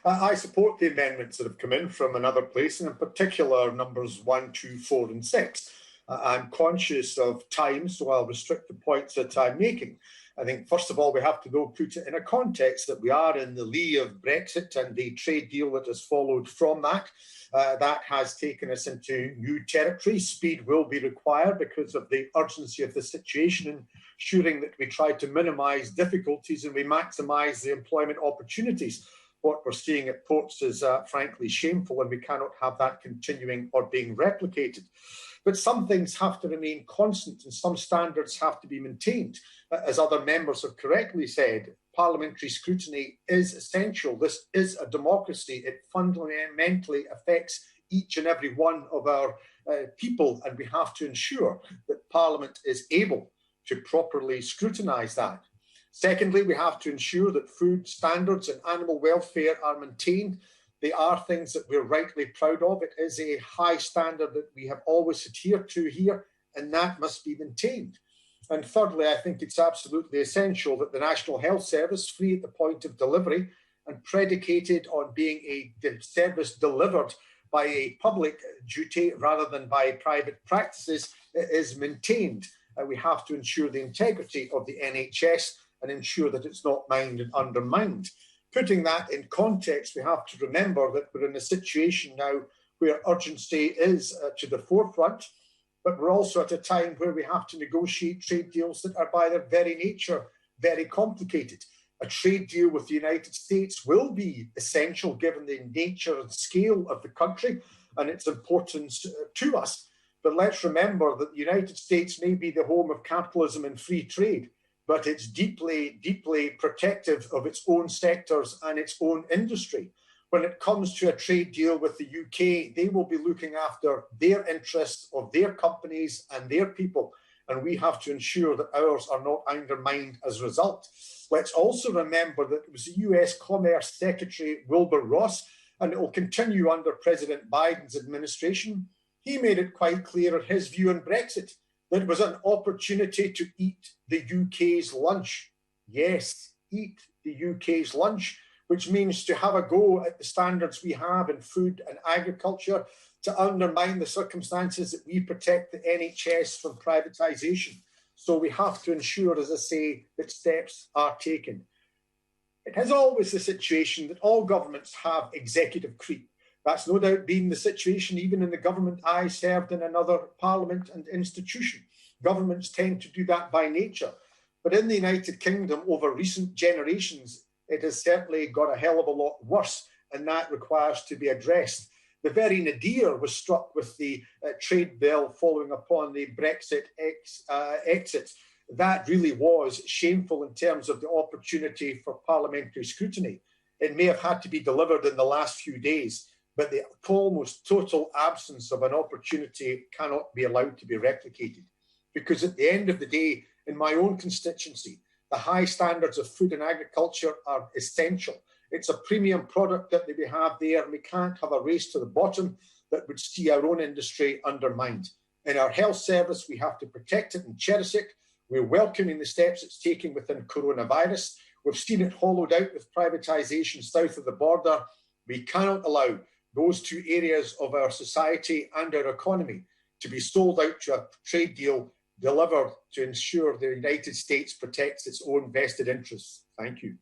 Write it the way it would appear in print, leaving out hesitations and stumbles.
I support the amendments that have come in from another place, and in particular numbers 1, 2, 4 and 6. I'm conscious of time, so I'll restrict the points that I'm making. I think, first of all, we have to, though, put it in a context that we are in the lee of Brexit and the trade deal that has followed from that. That has taken us into new territory. Speed will be required because of the urgency of the situation, ensuring that we try to minimise difficulties and we maximise the employment opportunities. What we're seeing at ports is frankly shameful, and we cannot have that continuing or being replicated. But some things have to remain constant and some standards have to be maintained. As other members have correctly said, parliamentary scrutiny is essential. This is a democracy. It fundamentally affects each and every one of our people, and we have to ensure that Parliament is able to properly scrutinise that. Secondly, we have to ensure that food standards and animal welfare are maintained. They are things that we're rightly proud of. It is a high standard that we have always adhered to here, and that must be maintained. And thirdly, I think it's absolutely essential that the National Health Service, free at the point of delivery and predicated on being a service delivered by a public duty rather than by private practices, is maintained. We have to ensure the integrity of the NHS and ensure that it's not mined and undermined. Putting that in context, we have to remember that we're in a situation now where urgency is to the forefront, but we're also at a time where we have to negotiate trade deals that are by their very nature very complicated. A trade deal with the United States will be essential given the nature and scale of the country and its importance to us. But let's remember that the United States may be the home of capitalism and free trade, but it's deeply, deeply protective of its own sectors and its own industry. When it comes to a trade deal with the UK, they will be looking after their interests of their companies and their people, and we have to ensure that ours are not undermined as a result. Let's also remember that it was the US Commerce Secretary Wilbur Ross, and it will continue under President Biden's administration. He made it quite clear in his view on Brexit that it was an opportunity to eat the UK's lunch. Yes, eat the UK's lunch, which means to have a go at the standards we have in food and agriculture, to undermine the circumstances that we protect the NHS from privatisation. So we have to ensure, as I say, that steps are taken. It has always the situation that all governments have executive creep. That's no doubt been the situation even in the government I served in another parliament and institution. Governments tend to do that by nature. But in the United Kingdom, over recent generations, it has certainly got a hell of a lot worse, and that requires to be addressed. The very nadir was struck with the trade bill following upon the Brexit exit. That really was shameful in terms of the opportunity for parliamentary scrutiny. It may have had to be delivered in the last few days, but the almost total absence of an opportunity cannot be allowed to be replicated. Because at the end of the day, in my own constituency, the high standards of food and agriculture are essential. It's a premium product that we have there, and we can't have a race to the bottom that would see our own industry undermined. In our health service, we have to protect it and cherish it. We're welcoming the steps it's taking within coronavirus. We've seen it hollowed out with privatisation south of the border. We cannot allow those two areas of our society and our economy to be sold out to a trade deal delivered to ensure the United States protects its own vested interests. Thank you.